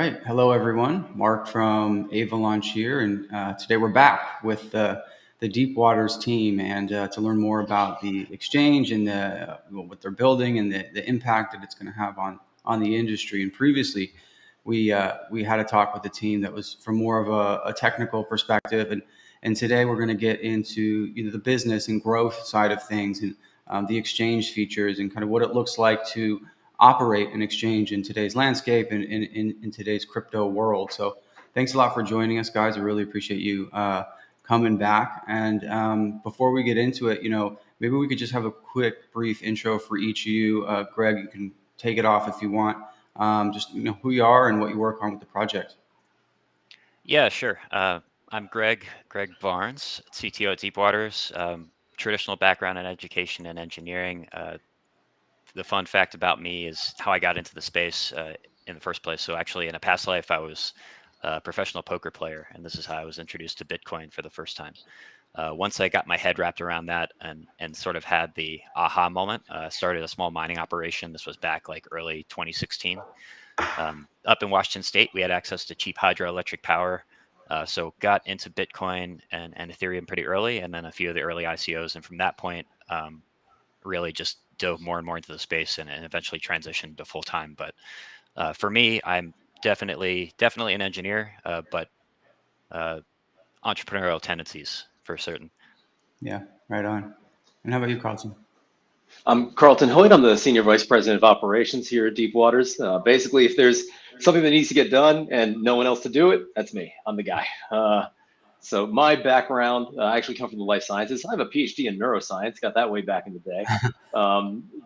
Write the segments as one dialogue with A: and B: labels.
A: right. Hello, everyone. Mark from Avalaunch here. And today we're back with the Deepwaters team and to learn more about the exchange and what they're building and the impact that it's going to have on the industry. And previously, we had a talk with the team that was from more of a technical perspective. And today we're going to get into the business and growth side of things and the exchange features and kind of what it looks like to operate an exchange in today's landscape and in today's crypto world. So thanks a lot for joining us, guys. I really appreciate you coming back. And before we get into it, maybe we could just have a quick, brief intro for each of you. Greg, you can take it off if you want. Just who you are and what you work on with the project.
B: Yeah, sure. I'm Greg Barnes, CTO at Deepwaters. Traditional background in education and engineering. The fun fact about me is how I got into the space in the first place. So actually, in a past life, I was a professional poker player, and this is how I was introduced to Bitcoin for the first time. Once I got my head wrapped around that and sort of had the aha moment, started a small mining operation. This was back like early 2016. Up in Washington State, we had access to cheap hydroelectric power. So got into Bitcoin and Ethereum pretty early, and then a few of the early ICOs. And from that point, really just dove more and more into the space and eventually transitioned to full time. But for me, I'm definitely an engineer, but entrepreneurial tendencies for certain.
A: Yeah, right on. And how about you, Carlton?
C: I'm Carlton Hoyt. I'm the Senior Vice President of Operations here at Deepwaters. Basically, if there's something that needs to get done and no one else to do it, that's me. I'm the guy. So my background, I actually come from the life sciences. I have a PhD in neuroscience, got that way back in the day.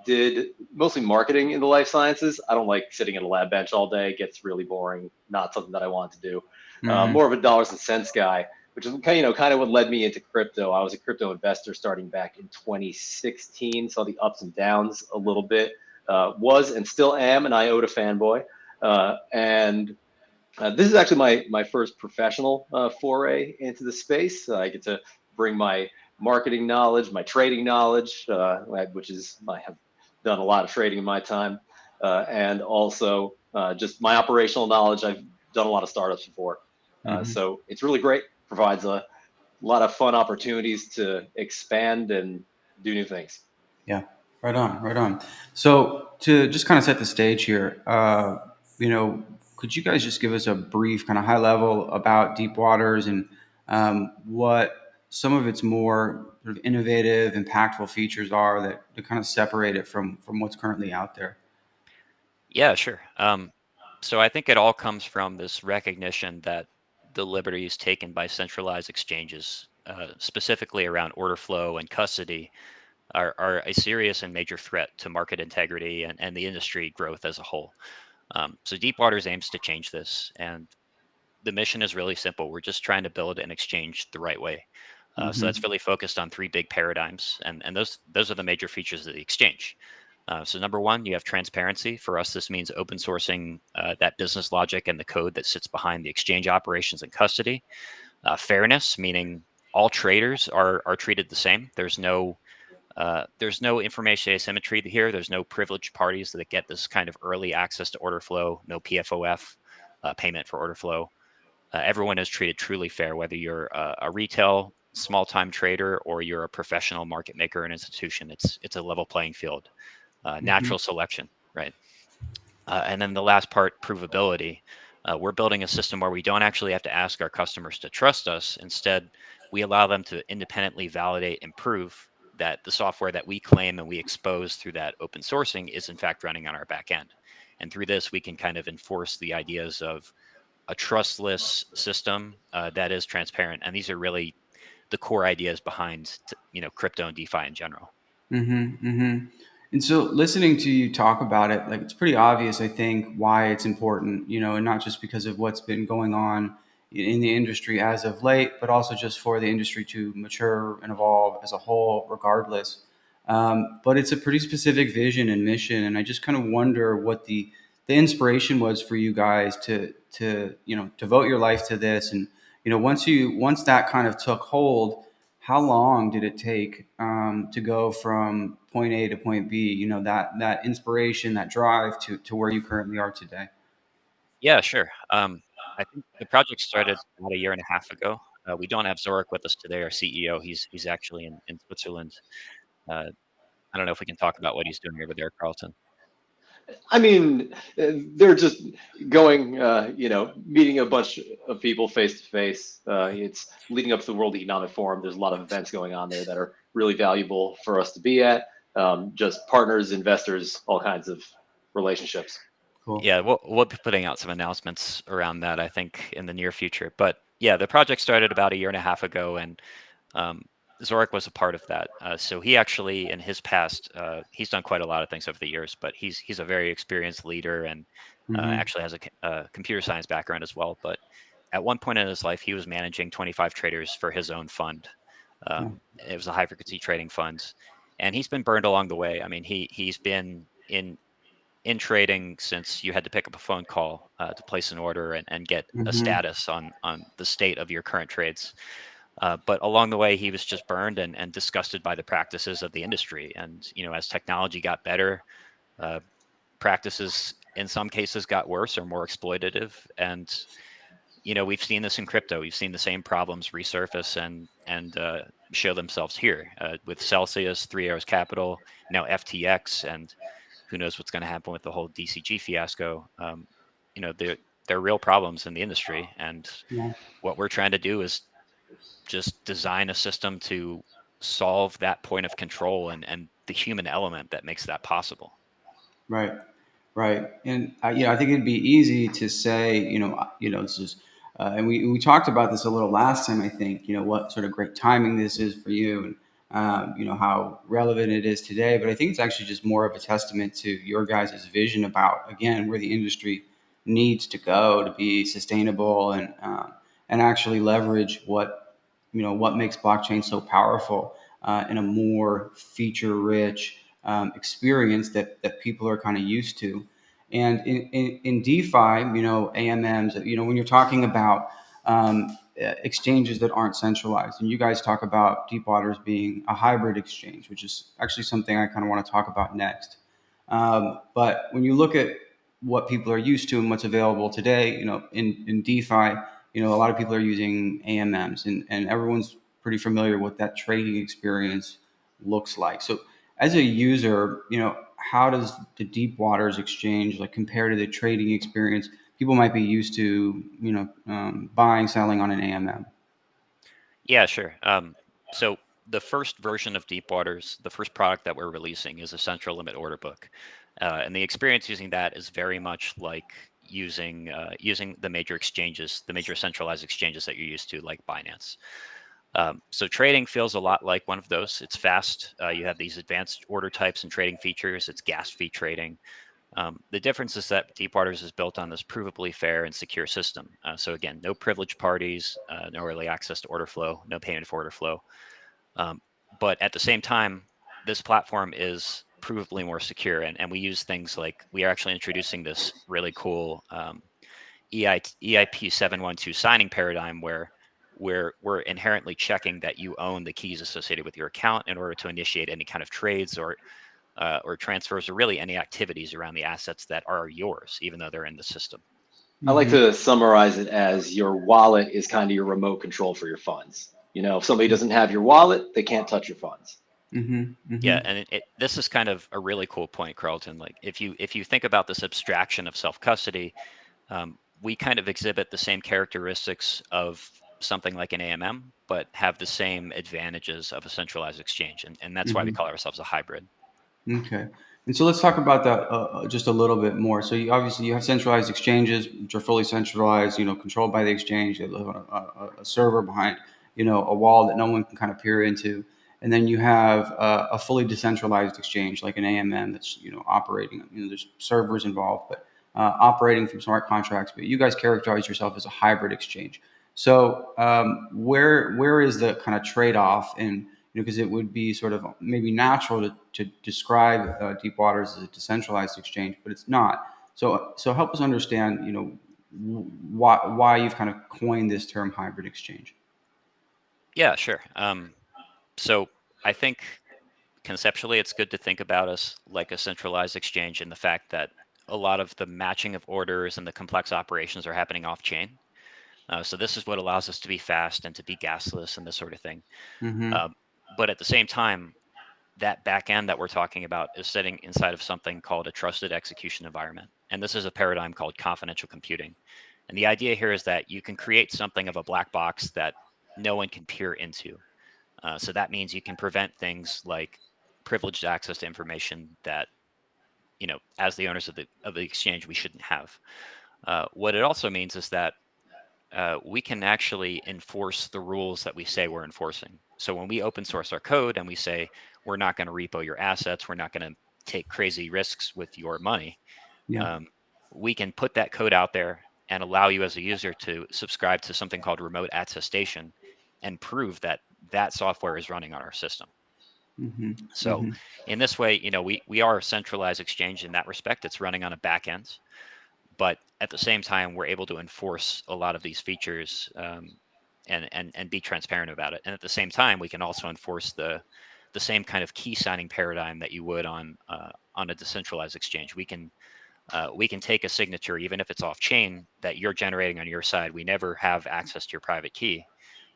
C: Did mostly marketing in the life sciences. I don't like sitting at a lab bench all day. It gets really boring. Not something that I want to do. More of a dollars and cents guy, which is kind of what led me into crypto. I was a crypto investor starting back in 2016, saw the ups and downs a little bit, was and still am an IOTA fanboy. And this is actually my first professional foray into the space. I get to bring my marketing knowledge, my trading knowledge, which is I have done a lot of trading in my time, and also just my operational knowledge. I've done a lot of startups before. So it's really great, provides a lot of fun opportunities to expand and do new things.
A: Yeah, right on, right on. So to just kind of set the stage here, could you guys just give us a brief kind of high level about Deepwaters and what some of its more sort of innovative, impactful features are that to kind of separate it from what's currently out there?
B: Yeah, sure. So I think it all comes from this recognition that the liberties taken by centralized exchanges, specifically around order flow and custody, are a serious and major threat to market integrity and the industry growth as a whole. So Deepwaters aims to change this, and the mission is really simple. We're just trying to build an exchange the right way. So that's really focused on three big paradigms, and those are the major features of the exchange. So number one, you have transparency. For us, this means open sourcing that business logic and the code that sits behind the exchange operations and custody. Fairness, meaning all traders are treated the same. There's no information asymmetry here. There's no privileged parties that get this kind of early access to order flow. No PFOF payment for order flow. Everyone is treated truly fair, whether you're a retail small-time trader or you're a professional market maker or an institution. It's a level playing field. Natural selection, right? And then the last part, provability. We're building a system where we don't actually have to ask our customers to trust us. Instead, we allow them to independently validate and prove that the software that we claim and we expose through that open sourcing is in fact running on our back end. And through this, we can kind of enforce the ideas of a trustless system that is transparent. And these are really the core ideas behind, crypto and DeFi in general.
A: And so listening to you talk about it, like it's pretty obvious, I think, why it's important, and not just because of what's been going on in the industry as of late, but also just for the industry to mature and evolve as a whole, regardless. But it's a pretty specific vision and mission, and I just kind of wonder what the inspiration was for you guys to devote your life to this, and once that kind of took hold, how long did it take to go from point A to point B? That inspiration, that drive to where you currently are today.
B: Yeah, sure. I think the project started about a year and a half ago. We don't have Zorik with us today, our CEO. He's actually in Switzerland. Uh, I don't know if we can talk about what he's doing over there, Carlton.
C: I mean, they're just going, meeting a bunch of people face to face. It's leading up to the World Economic Forum. There's a lot of events going on there that are really valuable for us to be at. Just partners, investors, all kinds of relationships.
A: Cool.
B: Yeah, we'll be putting out some announcements around that, I think, in the near future. But yeah, the project started about a year and a half ago, and um, Zorik was a part of that. So he actually, in his past, he's done quite a lot of things over the years, but he's a very experienced leader and
A: Mm-hmm.
B: actually has a computer science background as well. But at one point in his life, he was managing 25 traders for his own fund.
A: Yeah.
B: It was a high frequency trading fund, and he's been burned along the way. I mean, he's been in trading since you had to pick up a phone call to place an order and get a
A: Mm-hmm.
B: status on the state of your current trades. But along the way, he was just burned and disgusted by the practices of the industry. And as technology got better, uh, practices in some cases got worse or more exploitative. And we've seen this in crypto. We've seen the same problems resurface and show themselves here with Celsius, Three Arrows Capital, now FTX, and who knows what's going to happen with the whole DCG fiasco. There are real problems in the industry, and
A: Yeah.
B: what we're trying to do is just design a system to solve that point of control and the human element that makes that possible.
A: Right. Right. And I think it'd be easy to say, this is, and we talked about this a little last time. I think, what sort of great timing this is for you, and how relevant it is today. But I think it's actually just more of a testament to your guys' vision about, again, where the industry needs to go to be sustainable and actually leverage what makes blockchain so powerful in a more feature rich experience that people are kind of used to. And in DeFi, AMMs, when you're talking about exchanges that aren't centralized, and you guys talk about Deepwaters being a hybrid exchange, which is actually something I kind of want to talk about next. But when you look at what people are used to and what's available today, in DeFi, a lot of people are using AMMs, and everyone's pretty familiar with that trading experience looks like. So as a user, how does the Deepwaters exchange like compare to the trading experience people might be used to, buying, selling on an AMM?
B: Yeah, sure. So the first version of Deepwaters, the first product that we're releasing is a central limit order book, and the experience using that is very much like using the major exchanges, the major centralized exchanges that you're used to, like Binance. So trading feels a lot like one of those. It's fast. You have these advanced order types and trading features. It's gas fee trading. The difference is that Deepwaters is built on this provably fair and secure system. So again, no privileged parties, no early access to order flow, no payment for order flow. Um, but at the same time, this platform is provably more secure. And we use things like we are actually introducing this really cool EIP 712 signing paradigm where we're inherently checking that you own the keys associated with your account in order to initiate any kind of trades or transfers or really any activities around the assets that are yours, even though they're in the system.
C: I like
A: Mm-hmm.
C: to summarize it as your wallet is kind of your remote control for your funds. If somebody doesn't have your wallet, they can't touch your funds.
A: Mm-hmm.
B: Yeah,
A: Mm-hmm.
B: and this is kind of a really cool point, Carlton. Like if you think about this abstraction of self custody, we kind of exhibit the same characteristics of something like an AMM, but have the same advantages of a centralized exchange, and that's why we
A: Mm-hmm.
B: call ourselves a hybrid.
A: Okay. And so let's talk about that just a little bit more. So obviously you have centralized exchanges, which are fully centralized, controlled by the exchange. They live on a server behind, a wall that no one can kind of peer into. And then you have a fully decentralized exchange like an AMM that's, operating. There's servers involved, but operating from smart contracts. But you guys characterize yourself as a hybrid exchange. So where is the kind of trade-off in, because it would be sort of maybe natural to describe Deepwaters as a decentralized exchange, but it's not. So help us understand, why you've kind of coined this term hybrid exchange.
B: Yeah, sure. So I think conceptually it's good to think about us like a centralized exchange in the fact that a lot of the matching of orders and the complex operations are happening off chain. So this is what allows us to be fast and to be gasless and this sort of thing.
A: Mm-hmm.
B: But at the same time, that back end that we're talking about is sitting inside of something called a trusted execution environment. And this is a paradigm called confidential computing. And the idea here is that you can create something of a black box that no one can peer into. So that means you can prevent things like privileged access to information that, as the owners of the exchange, we shouldn't have. What it also means is that we can actually enforce the rules that we say we're enforcing. So when we open source our code and we say we're not going to repo your assets, we're not going to take crazy risks with your money,
A: Yeah.
B: we can put that code out there and allow you as a user to subscribe to something called remote attestation and prove that that software is running on our system.
A: Mm-hmm.
B: So
A: Mm-hmm.
B: in this way, we are a centralized exchange in that respect. It's running on a back end, but at the same time, we're able to enforce a lot of these features and be transparent about it. And at the same time, we can also enforce the same kind of key signing paradigm that you would on a decentralized exchange. We can take a signature, even if it's off chain, that you're generating on your side. We never have access to your private key,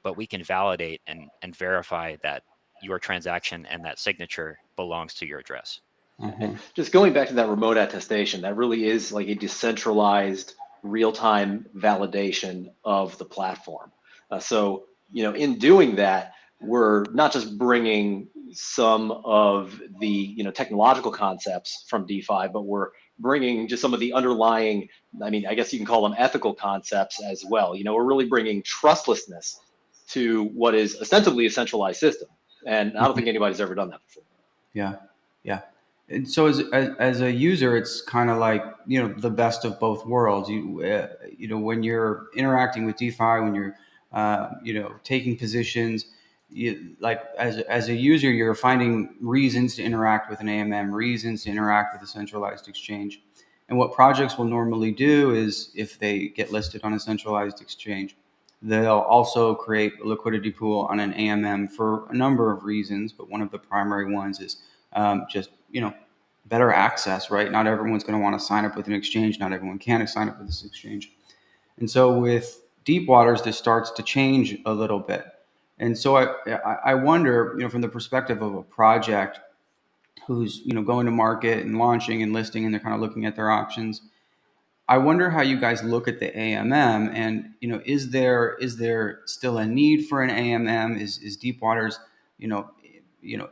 B: but we can validate and verify that your transaction and that signature belongs to your address.
A: Uh-huh.
C: Just going back to that remote attestation, that really is like a decentralized real-time validation of the platform. So, in doing that, we're not just bringing some of the, technological concepts from DeFi, but we're bringing just some of the underlying, I guess you can call them ethical concepts as well. We're really bringing trustlessness to what is ostensibly a centralized system. And I don't think anybody's ever done that before.
A: Yeah. Yeah. And so as a user, it's kind of like, the best of both worlds. When you're interacting with DeFi, when you're, taking positions, like as a user, you're finding reasons to interact with an AMM, reasons to interact with a centralized exchange. And what projects will normally do is, if they get listed on a centralized exchange, they'll also create a liquidity pool on an AMM for a number of reasons, but one of the primary ones is just better access. Right? Not everyone's going to want to sign up with an exchange. Not everyone can sign up with this exchange. And so with Deepwaters, this starts to change a little bit. And so I wonder, from the perspective of a project who's going to market and launching and listing, and they're kind of looking at their options. I wonder how you guys look at the AMM, and is there still a need for an AMM? Is Deepwaters,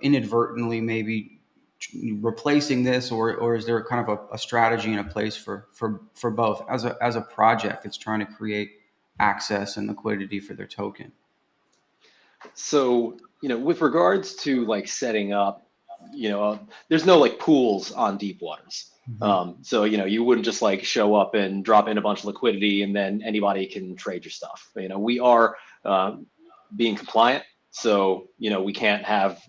A: inadvertently maybe replacing this, or is there kind of a strategy and a place for both as a project that's trying to create access and liquidity for their token?
C: So, with regards to like setting up, there's no like pools on Deepwaters.
A: Mm-hmm.
C: So, you wouldn't just like show up and drop in a bunch of liquidity and then anybody can trade your stuff. We are being compliant. So, we can't have,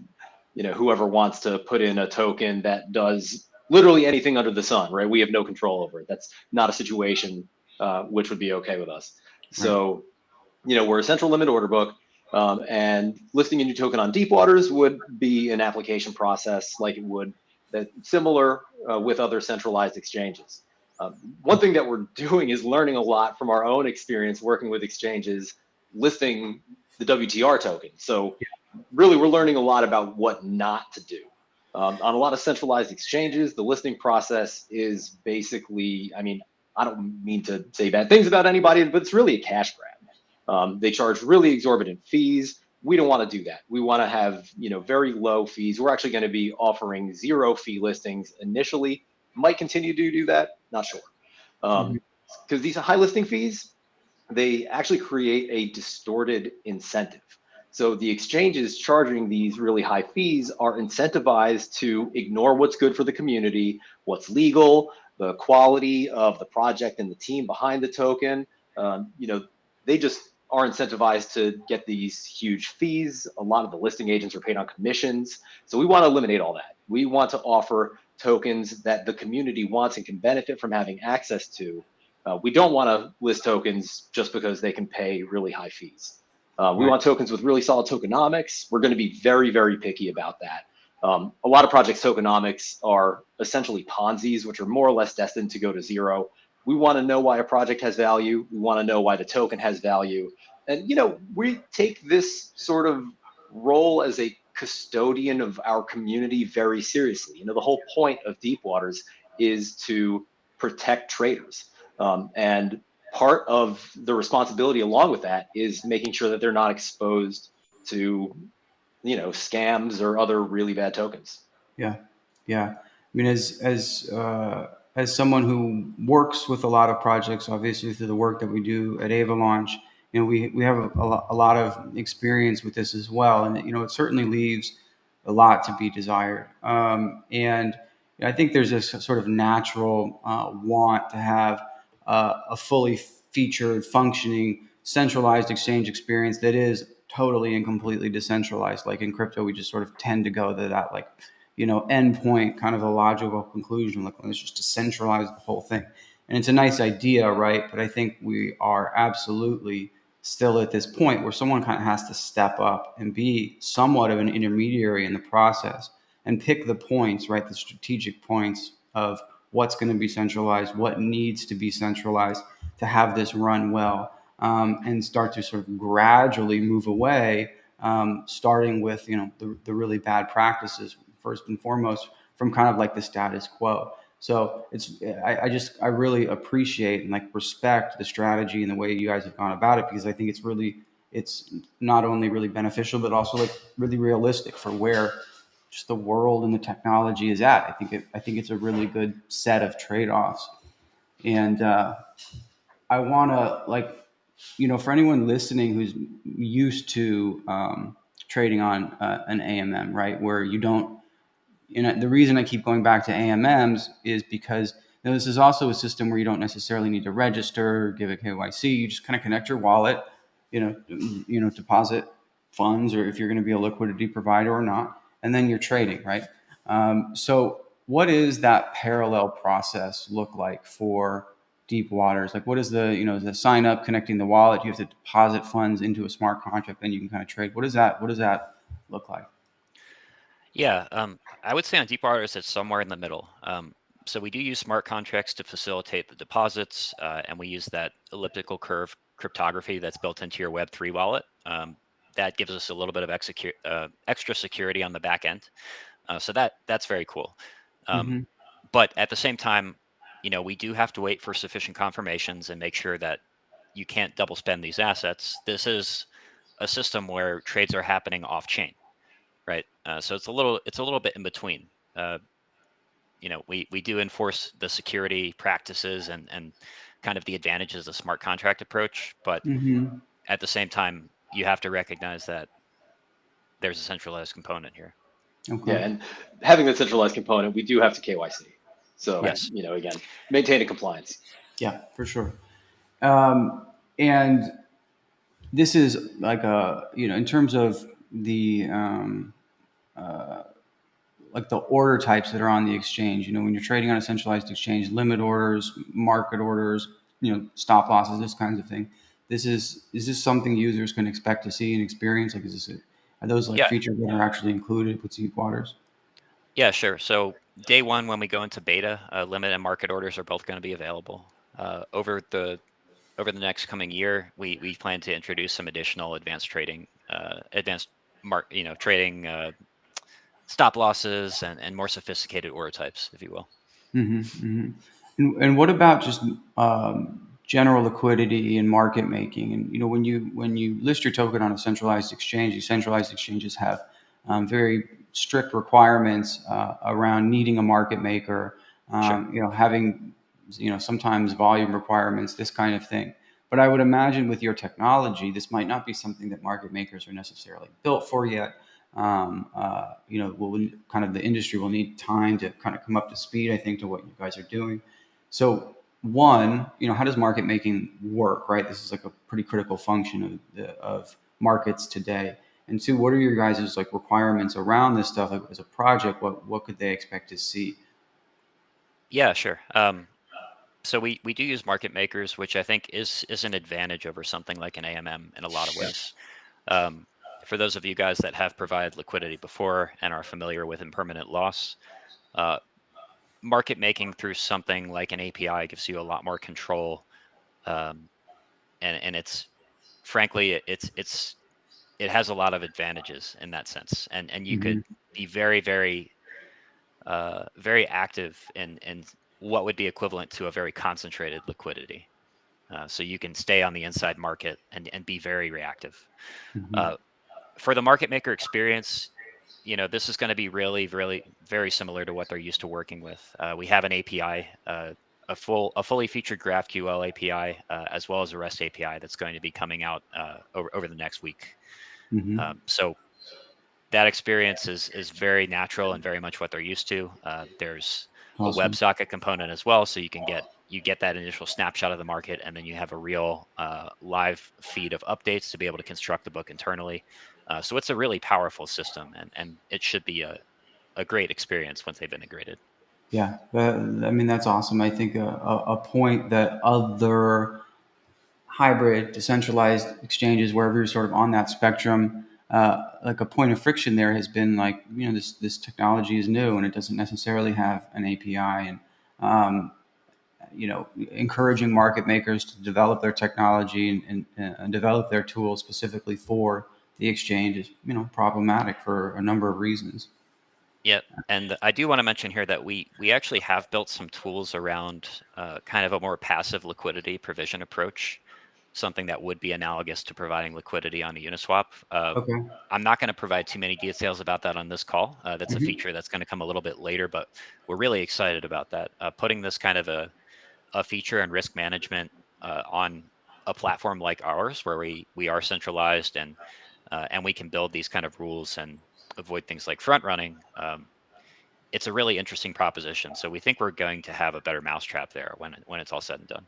C: whoever wants to put in a token that does literally anything under the sun, right? We have no control over it. That's not a situation which would be okay with us.
A: Right.
C: So, we're a central limit order book. And listing a new token on Deepwaters would be an application process like it would that similar with other centralized exchanges. One thing that we're doing is learning a lot from our own experience working with exchanges listing the WTR token. So really, we're learning a lot about what not to do. On a lot of centralized exchanges, the listing process is basically, I don't mean to say bad things about anybody, but it's really a cash grab. They charge really exorbitant fees. We don't want to do that. We want to have, very low fees. We're actually going to be offering 0 fee listings initially. Might continue to do that. Not sure. Because these high listing fees, they actually create a distorted incentive. So the exchanges charging these really high fees are incentivized to ignore what's good for the community, what's legal, the quality of the project and the team behind the token. They just are incentivized to get these huge fees. A lot of the listing agents are paid on commissions. So we want to eliminate all that. We want to offer tokens that the community wants and can benefit from having access to. We don't want to list tokens just because they can pay really high fees. We want tokens with really solid tokenomics. We're going to be very, very picky about that. A lot of projects' tokenomics are essentially Ponzi's, which are more or less destined to go to zero. We want to know why a project has value. We want to know why the token has value. And, we take this sort of role as a custodian of our community very seriously. The whole point of Deepwaters is to protect traders. And part of the responsibility along with that is making sure that they're not exposed to, scams or other really bad tokens.
A: Yeah, yeah. I mean, as someone who works with a lot of projects, obviously through the work that we do at Avalaunch, we have a lot of experience with this as well, and it certainly leaves a lot to be desired. And I think there's a sort of natural want to have a fully featured, functioning, centralized exchange experience that is totally and completely decentralized. Like in crypto, we just sort of tend to go to that endpoint, kind of a logical conclusion. Like, let's just decentralize the whole thing. And it's a nice idea, right? But I think we are absolutely still at this point where someone kind of has to step up and be somewhat of an intermediary in the process and pick the points, right? The strategic points of what's going to be centralized, what needs to be centralized to have this run well, and start to sort of gradually move away, starting with the really bad practices first and foremost from kind of like the status quo. So I really appreciate and respect the strategy and the way you guys have gone about it, because I think it's not only really beneficial but also really realistic for where just the world and the technology is at. I think it's a really good set of trade-offs. And I want to for anyone listening who's used to trading on an AMM, right, where you don't, the reason I keep going back to AMMs is because this is also a system where you don't necessarily need to register, give a KYC. You just kind of connect your wallet, deposit funds, or if you're going to be a liquidity provider or not, and then you're trading, right? So what is that parallel process look like for Deepwaters? Like, what is the sign up, connecting the wallet? You have to deposit funds into a smart contract, then you can kind of trade. What does that look like?
B: Yeah, I would say on Deepwaters it's somewhere in the middle. So we do use smart contracts to facilitate the deposits, and we use that elliptical curve cryptography that's built into your Web3 wallet. That gives us a little bit of extra security on the back end. So that's very cool.
A: Mm-hmm.
B: But at the same time, we do have to wait for sufficient confirmations and make sure that you can't double spend these assets. This is a system where trades are happening off chain, right? So it's a little bit in between. We do enforce the security practices and kind of the advantages of smart contract approach, but
A: Mm-hmm.
B: at the same time, you have to recognize that there's a centralized component here.
A: Okay.
C: Yeah, and having the centralized component, we do have to KYC. So,
B: Yes.
C: Again, maintaining compliance.
A: Yeah, for sure. And this is like in terms of the like the order types that are on the exchange. When you're trading on a centralized exchange, limit orders, market orders, stop losses, this kinds of thing. Is this something users can expect to see and experience? Like, are those
B: Yeah.
A: features that are actually included with Deepwaters?
B: Yeah, sure. So day one, when we go into beta, limit and market orders are both going to be available. Over the next coming year, we plan to introduce some additional advanced trading, trading stop losses and more sophisticated order types, if you will.
A: Mm-hmm, mm-hmm. And what about just general liquidity and market making? And when you list your token on a centralized exchange, these centralized exchanges have very strict requirements around needing a market maker,
B: Sure.
A: having sometimes volume requirements, this kind of thing. But I would imagine with your technology, this might not be something that market makers are necessarily built for yet. Kind of the industry will need time to kind of come up to speed, I think, to what you guys are doing. So one, how does market making work, right? This is like a pretty critical function of markets today. And two, what are your guys' requirements around this stuff? Like, as a project, what could they expect to see?
B: Yeah, sure. So we do use market makers, which I think is an advantage over something like an AMM in a lot of ways. for those of you guys that have provided liquidity before and are familiar with impermanent loss, market making through something like an API gives you a lot more control, and it's frankly it has a lot of advantages in that sense, and you could be very very active in what would be equivalent to a very concentrated liquidity. So you can stay on the inside market and be very reactive. For the market maker experience, this is going to be really very similar to what they're used to working with. We have an API, a fully featured GraphQL API, as well as a REST API that's going to be coming out over the next week. So that experience is very natural and very much what they're used to. There's a WebSocket component as well, so you get that initial snapshot of the market, and then you have a real live feed of updates to be able to construct the book internally. So it's a really powerful system, and it should be a great experience once they've integrated.
A: Yeah, I mean, that's awesome. I think a point that other hybrid decentralized exchanges, wherever you're sort of on that spectrum, like a point of friction there has been like, this technology is new and it doesn't necessarily have an API, and encouraging market makers to develop their technology and develop their tools specifically for the exchange is problematic for a number of reasons.
B: Yeah, and I do want to mention here that we actually have built some tools around kind of a more passive liquidity provision approach, something that would be analogous to providing liquidity on a Uniswap.
A: Okay.
B: I'm not going to provide too many details about that on this call. That's a feature that's going to come a little bit later, but we're really excited about that. Putting this kind of a feature and risk management on a platform like ours, where we are centralized and we can build these kind of rules and avoid things like front running. It's a really interesting proposition. So we think we're going to have a better mousetrap there when it's all said and done.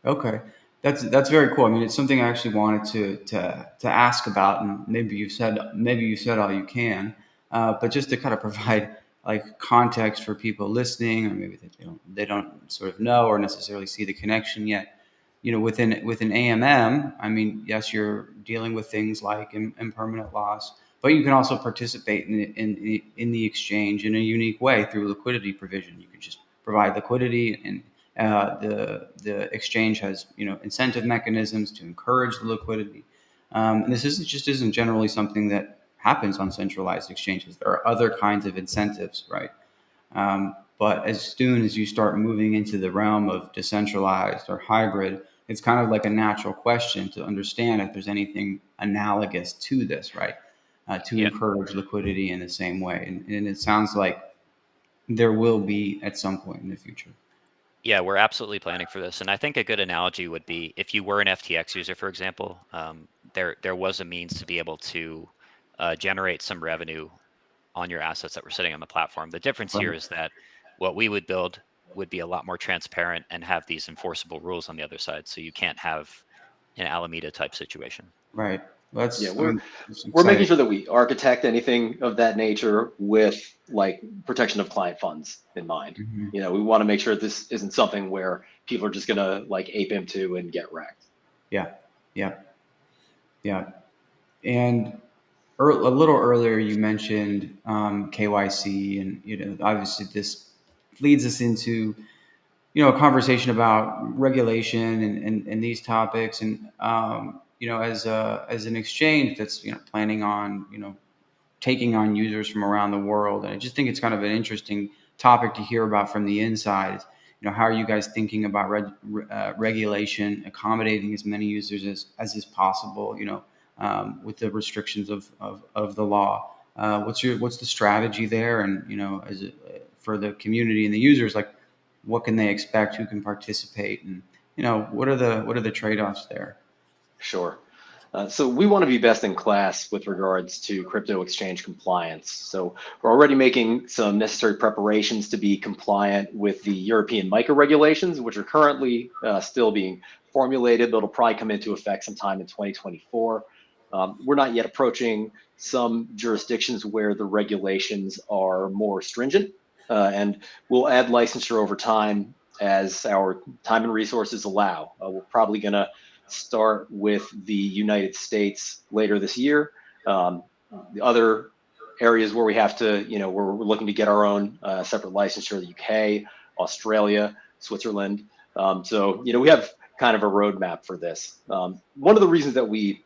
A: Okay, that's very cool. I mean, it's something I actually wanted to ask about, and maybe you said all you can, but just to kind of provide like context for people listening, or maybe they don't sort of know or necessarily see the connection yet. Within AMM, I mean, yes, you're dealing with things like impermanent loss, but you can also participate in the exchange in a unique way through liquidity provision. You can just provide liquidity, and the exchange has incentive mechanisms to encourage the liquidity. And this isn't generally something that happens on centralized exchanges. There are other kinds of incentives, right? But as soon as you start moving into the realm of decentralized or hybrid, it's kind of like a natural question to understand if there's anything analogous to this, right? To encourage liquidity in the same way. And it sounds like there will be at some point in the future.
B: Yeah, we're absolutely planning for this. And I think a good analogy would be if you were an FTX user, for example, there was a means to be able to generate some revenue on your assets that were sitting on the platform. The difference here is that what we would build would be a lot more transparent and have these enforceable rules on the other side. So you can't have an Alameda type situation.
A: Right.
C: We're making sure that we architect anything of that nature with like protection of client funds in mind. We want to make sure this isn't something where people are just gonna like ape into and get wrecked.
A: Yeah. And a little earlier, you mentioned KYC, and obviously this leads us into a conversation about regulation and these topics, and as an exchange that's planning on taking on users from around the world, and I just think it's kind of an interesting topic to hear about from the inside. How are you guys thinking about regulation, accommodating as many users as is possible? With the restrictions of the law. What's the strategy there? And for the community and the users, like what can they expect? Who can participate? And what are the trade-offs there?
C: Sure. So we want to be best in class with regards to crypto exchange compliance. So we're already making some necessary preparations to be compliant with the European MiCA regulations, which are currently still being formulated, but it'll probably come into effect sometime in 2024. We're not yet approaching some jurisdictions where the regulations are more stringent, and we'll add licensure over time as our time and resources allow. We're probably going to start with the United States later this year, The other areas where we have to, where we're looking to get our own separate licensure, the UK, Australia, Switzerland. So, we have kind of a roadmap for this. One of the reasons that we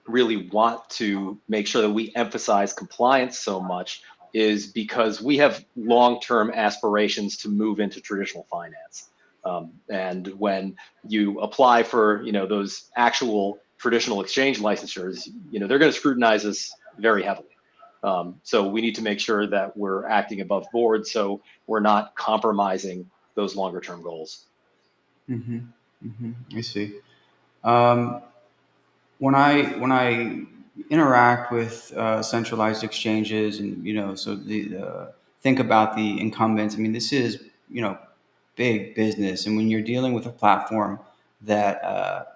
C: really want to make sure that we emphasize compliance so much is because we have long-term aspirations to move into traditional finance. And when you apply for, those actual traditional exchange licensures, they're going to scrutinize us very heavily. So we need to make sure that we're acting above board, so we're not compromising those longer-term goals.
A: Mm-hmm. Mm-hmm. I see. When I interact with centralized exchanges, and so think about the incumbents. I mean, this is big business, and when you're dealing with a platform that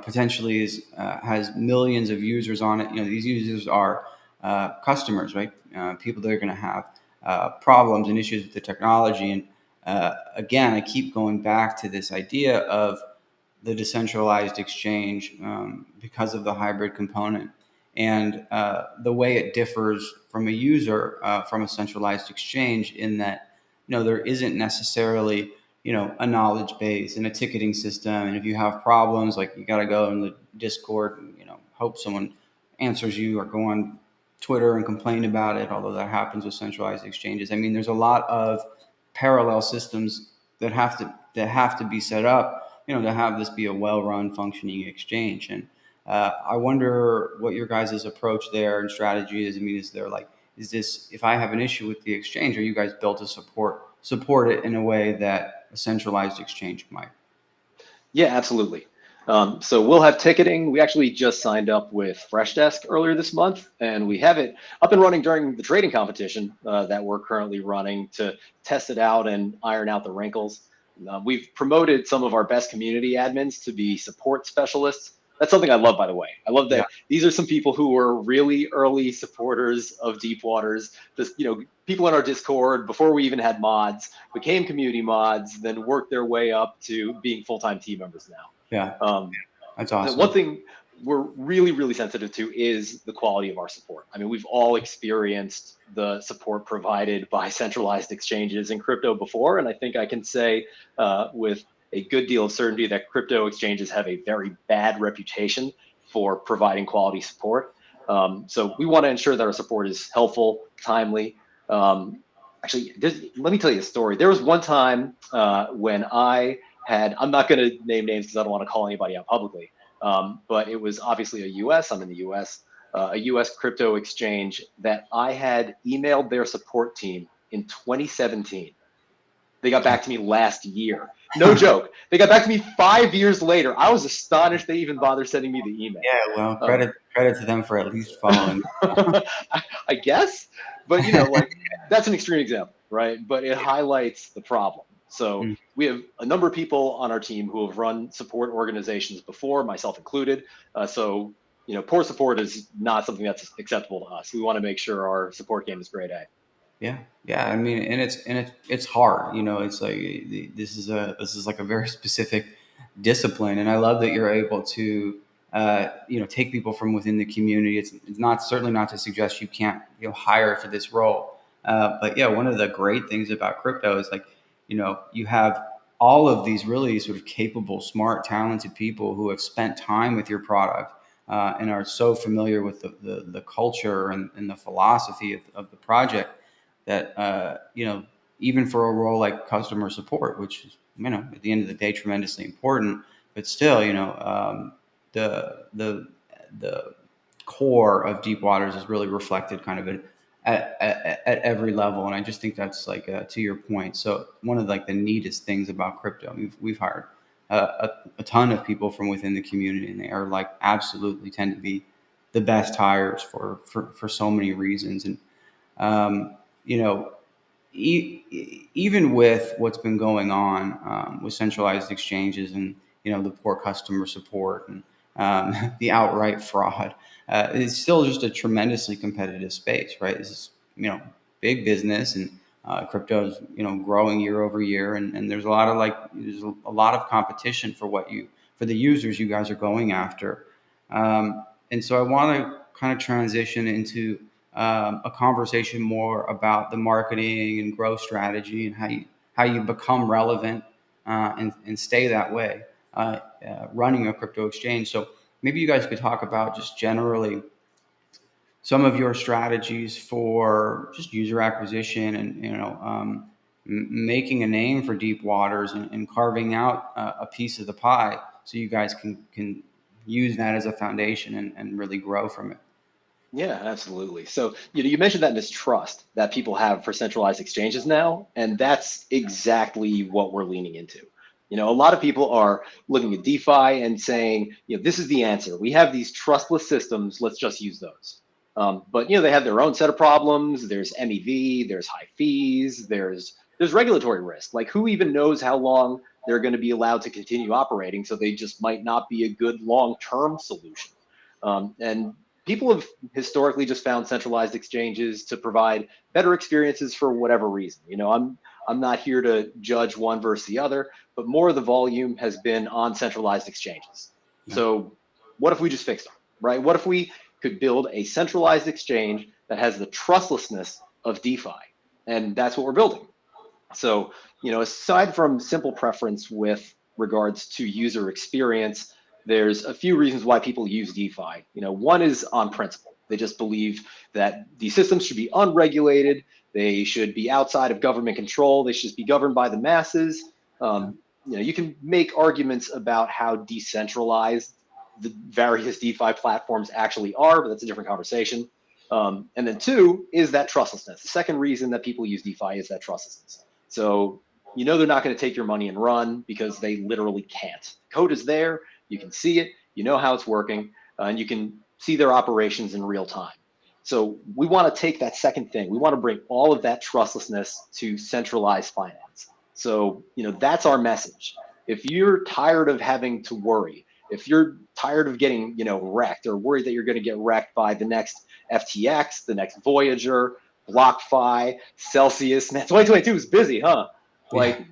A: potentially has millions of users on it, these users are customers, right? People that are going to have problems and issues with the technology, and again, I keep going back to this idea of the decentralized exchange because of the hybrid component and the way it differs from a user from a centralized exchange, in that there isn't necessarily a knowledge base and a ticketing system, and if you have problems, like, you got to go in the Discord and hope someone answers you, or go on Twitter and complain about it, although that happens with centralized exchanges. I mean, there's a lot of parallel systems that have to be set up, to have this be a well-run, functioning exchange. And I wonder what your guys' approach there and strategy is. I mean, is this, if I have an issue with the exchange, are you guys built to support it in a way that a centralized exchange might?
C: Yeah, absolutely. So we'll have ticketing. We actually just signed up with Freshdesk earlier this month, and we have it up and running during the trading competition that we're currently running to test it out and iron out the wrinkles. We've promoted some of our best community admins to be support specialists. That's something I love, by the way. I love that these are some people who were really early supporters of Deepwaters. People in our Discord, before we even had mods, became community mods, then worked their way up to being full-time team members now.
A: Yeah, that's awesome.
C: One thing we're really, really sensitive to is the quality of our support. I mean, we've all experienced the support provided by centralized exchanges in crypto before, and I think I can say with a good deal of certainty that crypto exchanges have a very bad reputation for providing quality support. So we want to ensure that our support is helpful, timely. Actually, let me tell you a story. There was one time when I'm not going to name names because I don't want to call anybody out publicly, but it was obviously I'm in the US, a US crypto exchange that I had emailed their support team in 2017. They got back to me last year. No joke. They got back to me 5 years later. I was astonished they even bothered sending me the email.
A: Yeah, well, credit to them for at least following.
C: I guess, but that's an extreme example, right? But it highlights the problem. So we have a number of people on our team who have run support organizations before, myself included. So poor support is not something that's acceptable to us. We want to make sure our support game is grade A.
A: Yeah. I mean, and it's hard. It's like this is like a very specific discipline, and I love that you're able to take people from within the community. It's certainly not to suggest you can't hire for this role, but yeah, one of the great things about crypto is, like, you have all of these really sort of capable, smart, talented people who have spent time with your product and are so familiar with the culture and the philosophy of the project that even for a role like customer support, which is at the end of the day tremendously important, but still the core of Deepwaters is really reflected kind of at every level, and I just think that's like to your point. So one of the neatest things about crypto, we've hired a ton of people from within the community, and they are absolutely tend to be the best hires for so many reasons. And even with what's been going on with centralized exchanges and the poor customer support and the outright fraud, it's still just a tremendously competitive space, right? This is big business, and crypto is growing year over year, and there's a lot of competition for the users you guys are going after. And so I want to kind of transition into a conversation more about the marketing and growth strategy and how you become relevant and stay that way running a crypto exchange. So maybe you guys could talk about just generally some of your strategies for just user acquisition and making a name for Deepwaters and carving out a piece of the pie so you guys can use that as a foundation and really grow from it.
C: Yeah, absolutely. So, you mentioned that mistrust that people have for centralized exchanges now, and that's exactly what we're leaning into. A lot of people are looking at DeFi and saying, this is the answer. We have these trustless systems. Let's just use those. But they have their own set of problems. There's MEV, there's high fees, there's regulatory risk. Like, who even knows how long they're going to be allowed to continue operating? So they just might not be a good long-term solution. And people have historically just found centralized exchanges to provide better experiences for whatever reason. I'm not here to judge one versus the other, but more of the volume has been on centralized exchanges. Yeah. So what if we just fixed them, right? What if we could build a centralized exchange that has the trustlessness of DeFi? And that's what we're building. So, aside from simple preference with regards to user experience, there's a few reasons why people use DeFi. One is on principle. They just believe that these systems should be unregulated. They should be outside of government control. They should be governed by the masses. You can make arguments about how decentralized the various DeFi platforms actually are, but that's a different conversation. And then two is that trustlessness. The second reason that people use DeFi is that trustlessness. So, they're not going to take your money and run because they literally can't. Code is there. You can see it, how it's working, and you can see their operations in real time. So we want to take that second thing. We want to bring all of that trustlessness to centralized finance. So, that's our message. If you're tired of having to worry, if you're tired of getting, wrecked or worried that you're going to get wrecked by the next FTX, the next Voyager, BlockFi, Celsius, man, 2022 is busy, huh? Like,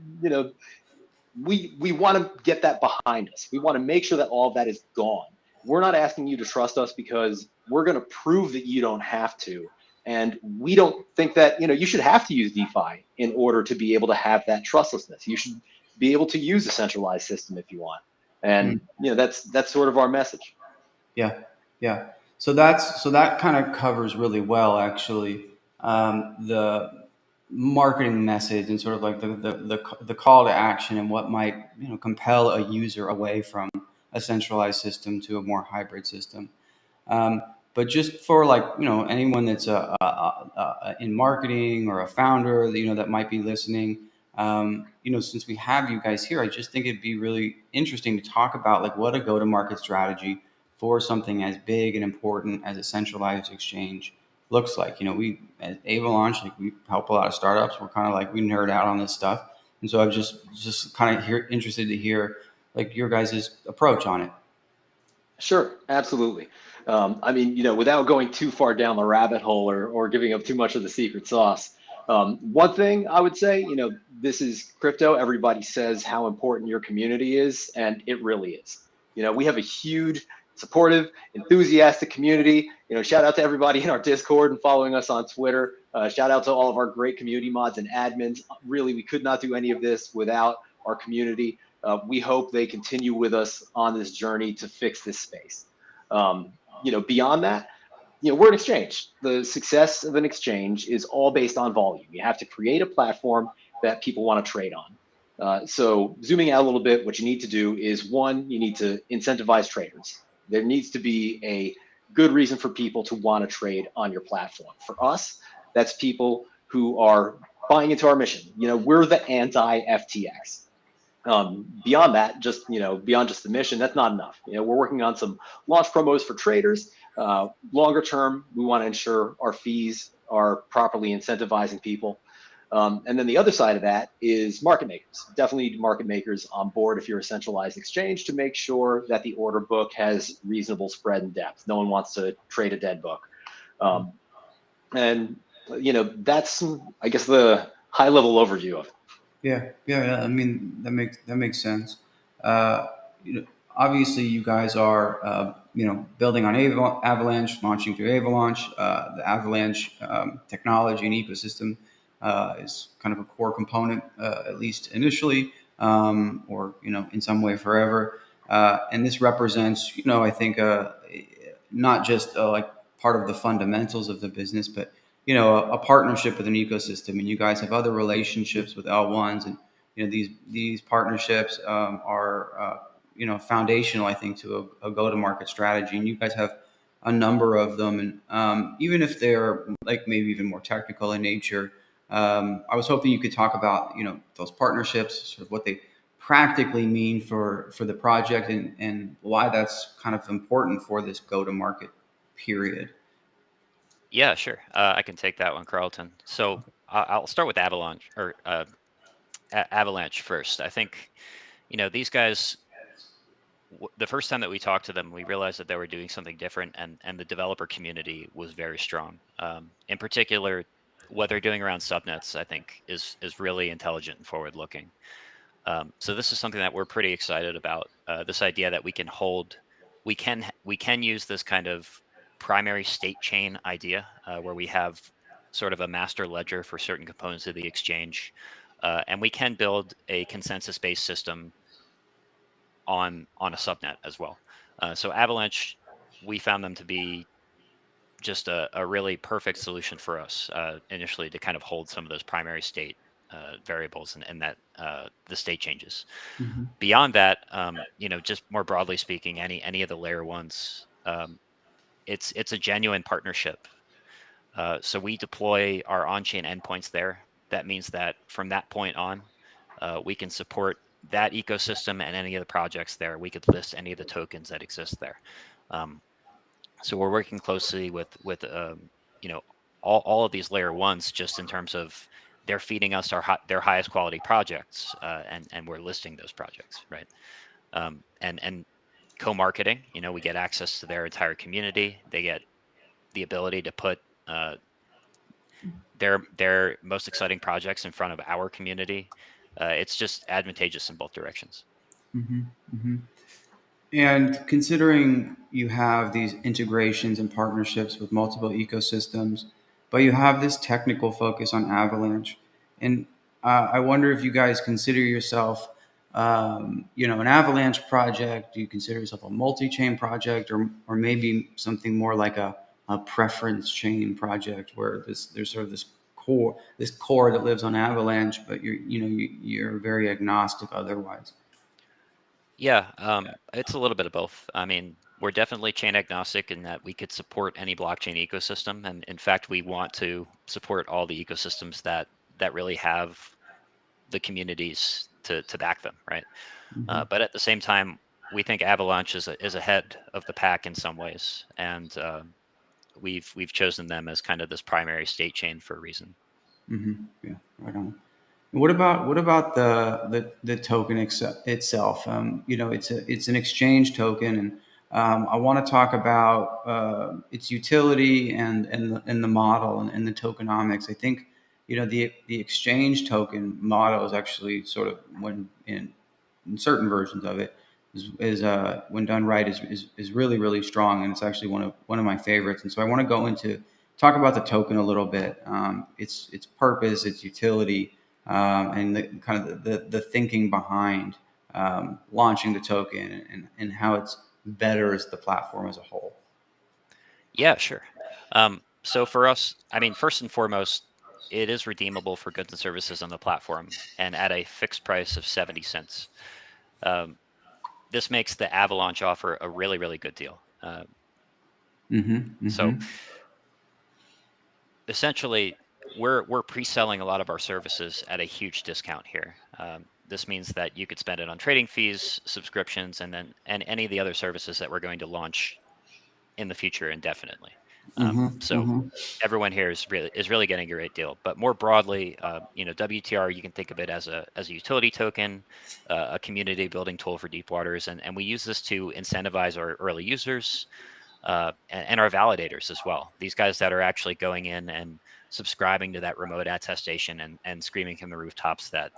C: we want to get that behind us. We want to make sure that all of that is gone. We're not asking you to trust us because we're going to prove that you don't have to. And we don't think that, you should have to use DeFi in order to be able to have that trustlessness. You should be able to use a centralized system if you want. And, that's sort of our message.
A: Yeah. Yeah. So that kind of covers really well, actually, the marketing message and sort of like the call to action and what might compel a user away from a centralized system to a more hybrid system. But just for anyone that's in marketing or a founder that might be listening, since we have you guys here, I just think it'd be really interesting to talk about what a go-to-market strategy for something as big and important as a centralized exchange looks like. We at Avalaunch, we help a lot of startups. We're kind of we nerd out on this stuff, and so I'm just kind of interested to hear your guys' approach on it.
C: Sure, absolutely. Without going too far down the rabbit hole or giving up too much of the secret sauce, one thing I would say, this is crypto. Everybody says how important your community is, and it really is. We have a huge, supportive, enthusiastic community. Shout out to everybody in our Discord and following us on Twitter. Shout out to all of our great community mods and admins. Really, we could not do any of this without our community. We hope they continue with us on this journey to fix this space. Beyond that, we're an exchange. The success of an exchange is all based on volume. You have to create a platform that people want to trade on. So zooming out a little bit, what you need to do is, one, you need to incentivize traders. There needs to be a good reason for people to want to trade on your platform. For us, that's people who are buying into our mission. We're the anti-FTX. Beyond that, beyond just the mission, that's not enough. We're working on some launch promos for traders. Longer term, we want to ensure our fees are properly incentivizing people. And then the other side of that is market makers. Definitely need market makers on board if you're a centralized exchange to make sure that the order book has reasonable spread and depth. No one wants to trade a dead book. And that's, I guess, the high level overview of it.
A: Yeah. I mean, that makes sense. Obviously, you guys are building on Avalanche, launching through Avalaunch. The Avalanche technology and ecosystem is kind of a core component, at least initially, or in some way forever. And this represents, I think, not just like part of the fundamentals of the business, but a partnership with an ecosystem. And you guys have other relationships with L1s, and these partnerships are foundational, I think, to a go-to-market strategy. And you guys have a number of them, and even if they're like maybe even more technical in nature, I was hoping you could talk about those partnerships, sort of what they practically mean for the project, and why that's kind of important for this go-to-market period.
B: Yeah, sure. I can take that one, Carlton. So I'll start with Avalanche or Avalanche first. I think these guys. The first time that we talked to them, we realized that they were doing something different, and the developer community was very strong. In particular, what they're doing around subnets, I think, is really intelligent and forward looking. So this is something that we're pretty excited about. This idea that we can use this kind of primary state chain idea, where we have sort of a master ledger for certain components of the exchange, and we can build a consensus-based system on a subnet as well. So Avalanche, we found them to be just a really perfect solution for us initially, to kind of hold some of those primary state variables and that the state changes.
A: Mm-hmm.
B: Beyond that, just more broadly speaking, any of the layer ones, it's a genuine partnership. So we deploy our on-chain endpoints there. That means that from that point on, we can support that ecosystem and any of the projects there. We could list any of the tokens that exist there. So we're working closely with all of these layer ones, just in terms of they're feeding us their highest quality projects, and we're listing those projects, right? And co-marketing, we get access to their entire community. They get the ability to put their most exciting projects in front of our community. It's just advantageous in both directions.
A: Mm-hmm. Mm-hmm. And considering you have these integrations and partnerships with multiple ecosystems, but you have this technical focus on Avalanche, and I wonder if you guys consider yourself, an Avalanche project. Do you consider yourself a multi-chain project, or maybe something more like a preference chain project, where there's sort of this core that lives on Avalanche, but you're very agnostic otherwise.
B: Yeah, it's a little bit of both. I mean, we're definitely chain agnostic in that we could support any blockchain ecosystem, and in fact, we want to support all the ecosystems that really have the communities to back them, right?
A: Mm-hmm.
B: But at the same time, we think Avalanche is ahead of the pack in some ways, and we've chosen them as kind of this primary state chain for a reason.
A: Mm-hmm. Yeah, right on. What about the token itself? It's an exchange token, and I want to talk about its utility and the model and the tokenomics. I think the exchange token model is actually sort of, when in certain versions of it, is when done right, is really, really strong, and it's actually one of my favorites. And so I want to go into talk about the token a little bit, its purpose, its utility, and the kind of the thinking behind launching the token, and how it's betters the platform as a whole.
B: Yeah, sure. So for us, I mean, first and foremost, it is redeemable for goods and services on the platform, and at a fixed price of 70 cents. Um, this makes the Avalaunch offer a really, really good deal.
A: Mm-hmm,
B: So
A: mm-hmm.
B: essentially, we're pre-selling a lot of our services at a huge discount here. This means that you could spend it on trading fees, subscriptions, and any of the other services that we're going to launch in the future indefinitely.
A: Mm-hmm,
B: So
A: mm-hmm.
B: everyone here is really getting a great deal. But more broadly, WTR, you can think of it as a utility token, a community building tool for Deepwaters, and we use this to incentivize our early users, and our validators as well. These guys that are actually going in and subscribing to that remote attestation and screaming from the rooftops that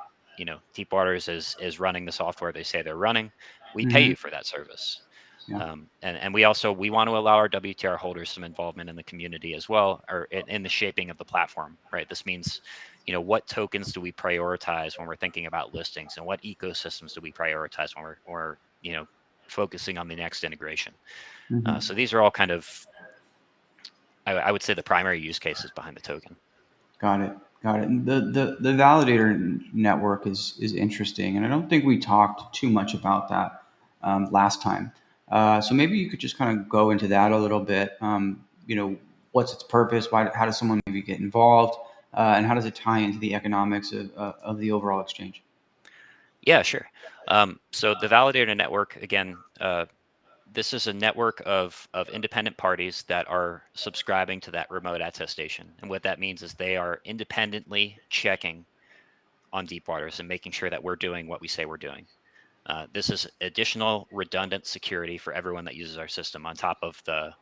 B: Deepwaters is running the software they say they're running. We pay
A: Mm-hmm.
B: you for that service.
A: Yeah.
B: And we want to allow our WTR holders some involvement in the community as well, or in the shaping of the platform, right? This means, what tokens do we prioritize when we're thinking about listings, and what ecosystems do we prioritize when we're focusing on the next integration.
A: Mm-hmm.
B: So these are all kind of, I would say, the primary use cases behind the token.
A: Got it. Got it. And the validator network is interesting, and I don't think we talked too much about that last time. So maybe you could just kind of go into that a little bit. What's its purpose? Why? How does someone maybe get involved? And how does it tie into the economics of the overall exchange?
B: Yeah, sure. So the validator network, again, this is a network of independent parties that are subscribing to that remote attestation. And what that means is they are independently checking on Deepwaters and making sure that we're doing what we say we're doing. This is additional redundant security for everyone that uses our system on top of the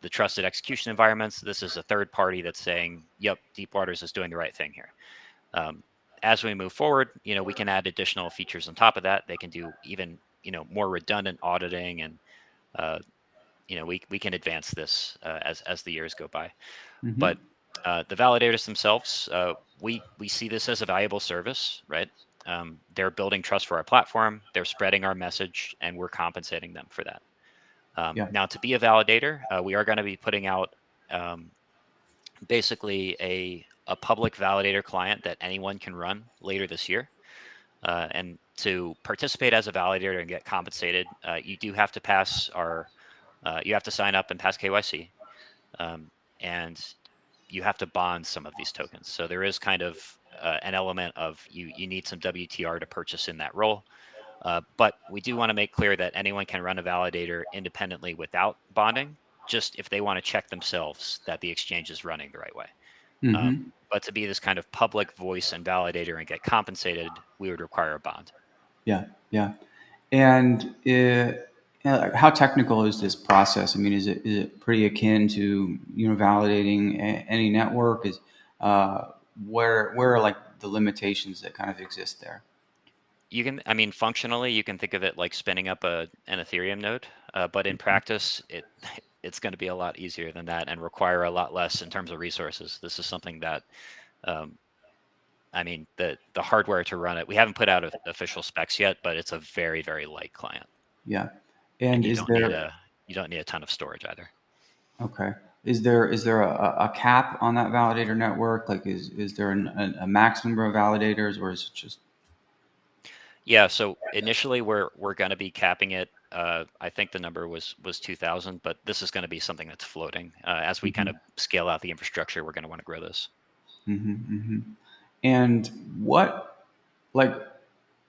B: trusted execution environments. This is a third party that's saying, yep, Deepwaters is doing the right thing here. As we move forward, we can add additional features on top of that. They can do even, more redundant auditing, and we can advance this as the years go by.
A: Mm-hmm.
B: But the validators themselves, we see this as a valuable service, right? They're building trust for our platform, they're spreading our message, and we're compensating them for that.
A: Yeah.
B: Now, to be a validator, we are going to be putting out basically a public validator client that anyone can run later this year. And to participate as a validator and get compensated, you do have to pass you have to sign up and pass KYC. And you have to bond some of these tokens. So there is kind of an element of you need some WTR to purchase in that role. But we do want to make clear that anyone can run a validator independently without bonding, just if they want to check themselves that the exchange is running the right way.
A: Mm-hmm.
B: But to be this kind of public voice and validator and get compensated, we would require a bond.
A: Yeah. Yeah. And how technical is this process? I mean, is it pretty akin to validating any network? Where are like the limitations that kind of exist there?
B: Functionally, you can think of it like spinning up an Ethereum node, but in practice, it's going to be a lot easier than that and require a lot less in terms of resources. This is something that, the hardware to run it, we haven't put out official specs yet, but it's a very, very light client,
A: Yeah.
B: and
A: And
B: you
A: is
B: don't need
A: there
B: a ton of storage either.
A: okay? Is there a cap on that validator network? Like, is there a max number of validators, or is it just
B: Yeah, so initially we're going to be capping it. I think the number was 2,000, but this is going to be something that's floating. As we kind
A: Mhm.
B: of scale out the infrastructure, we're going to want to grow this.
A: Mm-hmm. And what, like,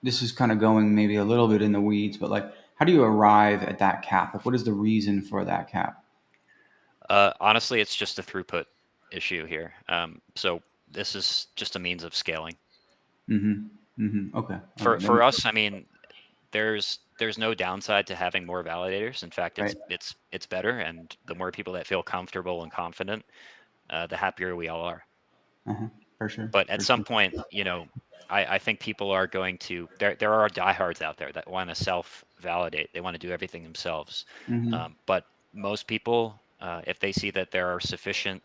A: this is kind of going maybe a little bit in the weeds, but like, how do you arrive at that cap? Like, what is the reason for that cap?
B: Honestly, it's just a throughput issue here. So this is just a means of scaling.
A: Mm-hmm. Mm-hmm. Okay. All right. That
B: For
A: makes
B: us, there's no downside to having more validators. In fact,
A: right.
B: it's better, and the more people that feel comfortable and confident, the happier we all are.
A: Uh-huh. For sure.
B: But at
A: For
B: some
A: sure.
B: point, I think people are going to, there are diehards out there that want to self-validate. They want to do everything themselves.
A: Mm-hmm.
B: But most people, if they see that there are sufficient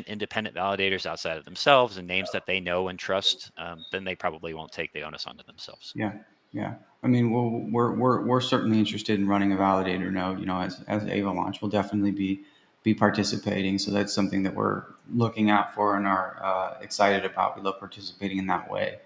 B: independent validators outside of themselves and names that they know and trust, then they probably won't take the onus onto themselves.
A: Yeah. Yeah. I mean, well, we're certainly interested in running a validator node. As Avalaunch, we'll definitely be participating. So that's something that we're looking out for and are excited about. We love participating in that way.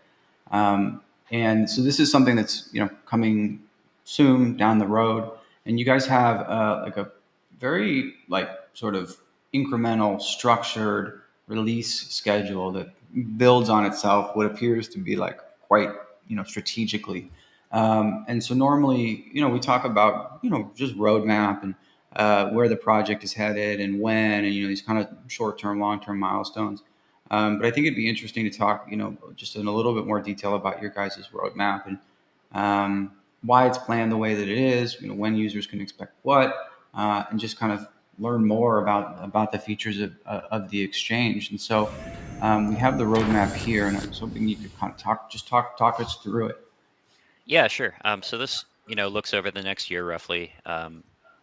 A: And so this is something that's coming soon down the road. And you guys have like a very like sort of incremental, structured release schedule that builds on itself. What appears to be like quite strategically. And so normally, we talk about just roadmap and where the project is headed and when, and these kind of short-term, long-term milestones. But I think it'd be interesting to talk, just in a little bit more detail about your guys' roadmap and why it's planned the way that it is. When users can expect what, and just kind of learn more about the features of the exchange. And so we have the roadmap here, and I was hoping you could kind of talk us through it.
B: Yeah, sure. So looks over the next year roughly.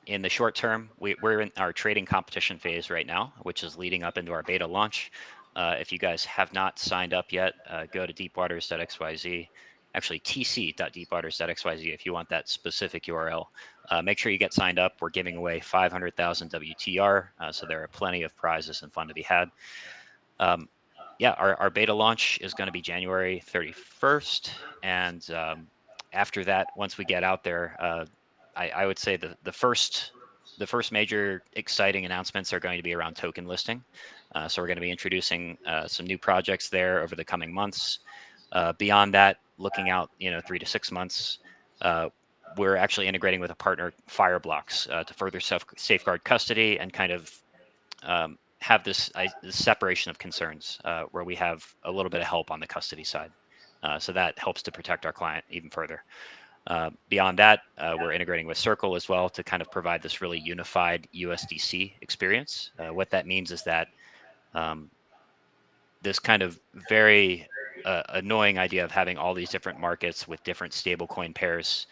B: In the short term, we're in our trading competition phase right now, which is leading up into our beta launch. If you guys have not signed up yet, go to deepwaters.xyz, actually tc.deepwaters.xyz if you want that specific URL. Make sure you get signed up. We're giving away 500,000 WTR, so there are plenty of prizes and fun to be had. Yeah, our beta launch is going to be January 31st, and after that, once we get out there, I would say the first major exciting announcements are going to be around token listing. So we're going to be introducing some new projects there over the coming months. Beyond that, looking out 3 to 6 months, we're actually integrating with a partner, Fireblocks, to further safeguard custody and kind of have this separation of concerns where we have a little bit of help on the custody side. So that helps to protect our client even further. Beyond that, we're integrating with Circle as well to kind of provide this really unified USDC experience. What that means is that this kind of very annoying idea of having all these different markets with different stablecoin pairs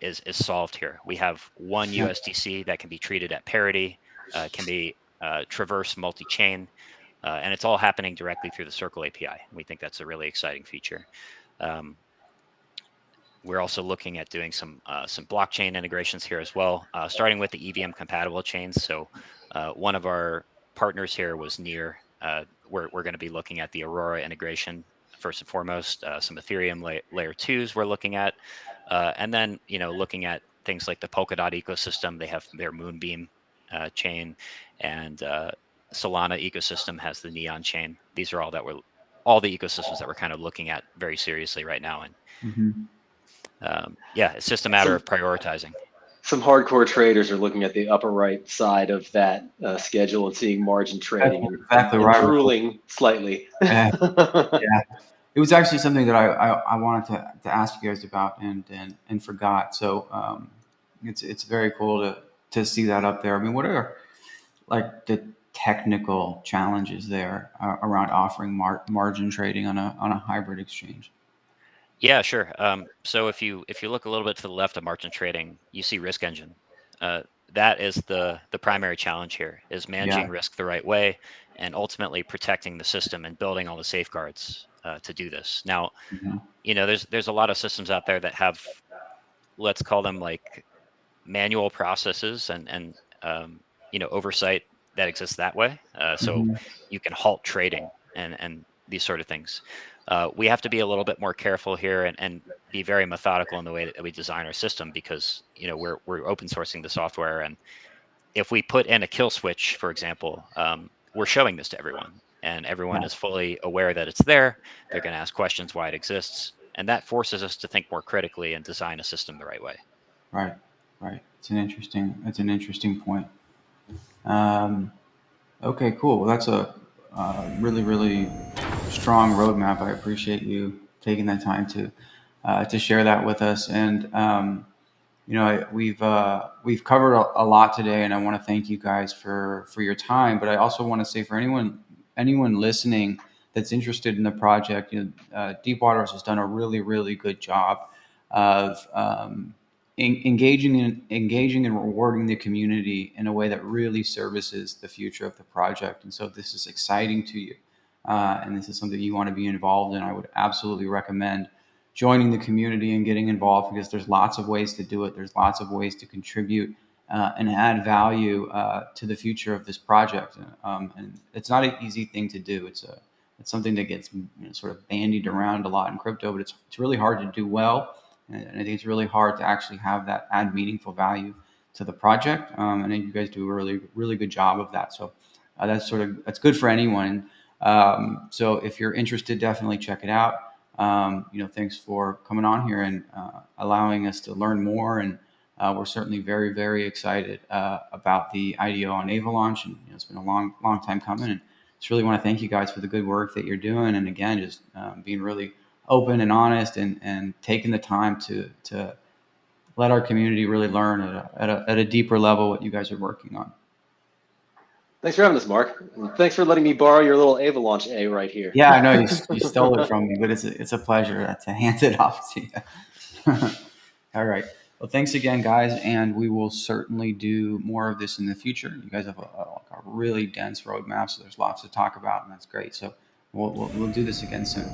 B: is solved here. We have one USDC that can be treated at parity, can be traverse multi-chain, and it's all happening directly through the Circle API. We think that's a really exciting feature. We're also looking at doing some blockchain integrations here as well, starting with the EVM compatible chains. So one of our partners here was Near. We're going to be looking at the Aurora integration first and foremost. Some Ethereum layer 2s we're looking at, and then looking at things like the Polkadot ecosystem. They have their Moonbeam chain, and Solana ecosystem has the Neon chain. These are all the ecosystems that we're kind of looking at very seriously right now. And yeah, it's just a matter of prioritizing.
C: Some hardcore traders are looking at the upper right side of that schedule and seeing margin trading and drooling slightly.
A: Yeah. It was actually something that I wanted to ask you guys about and forgot. So it's very cool to see that up there. I mean, what are like the technical challenges there around offering margin trading on a hybrid exchange?
B: Yeah, sure. So if you look a little bit to the left of margin trading, you see risk engine. That is the primary challenge here, is managing risk the right way and ultimately protecting the system and building all the safeguards to do this. Now, there's a lot of systems out there that have, let's call them like manual processes and oversight that exists that way. So you can halt trading and these sort of things. We have to be a little bit more careful here and be very methodical in the way that we design our system, because we're open sourcing the software, and if we put in a kill switch, for example, we're showing this to everyone, and everyone is fully aware that it's there. They're going to ask questions why it exists, and that forces us to think more critically and design a system the right way.
A: Right. It's an interesting point. Okay, cool. Well, that's a really, really strong roadmap. I appreciate you taking that time to share that with us. And we've covered a lot today, and I want to thank you guys for your time. But I also want to say, for anyone listening that's interested in the project, Deepwaters has done a really, really good job of engaging and rewarding the community in a way that really services the future of the project. And so this is exciting to you, and this is something you want to be involved in. I would absolutely recommend joining the community and getting involved, because there's lots of ways to do it. There's lots of ways to contribute and add value to the future of this project. And it's not an easy thing to do. It's something that gets sort of bandied around a lot in crypto, but it's really hard to do well. And I think it's really hard to actually have that add meaningful value to the project. And I think you guys do a really, really good job of that. So that's good for anyone. So if you're interested, definitely check it out. Thanks for coming on here and allowing us to learn more. And we're certainly very, very excited about the IDO on Avalaunch. And it's been a long, long time coming. And just really want to thank you guys for the good work that you're doing. And again, just being really open and honest and taking the time to let our community really learn at a deeper level what you guys are working on.
C: Thanks for having us, Mark. And thanks for letting me borrow your little Avalaunch A right here.
A: Yeah, I know you stole it from me, but it's a pleasure to hand it off to you. All right. Well, thanks again, guys, and we will certainly do more of this in the future. You guys have a really dense roadmap, so there's lots to talk about, and that's great. So we'll do this again soon.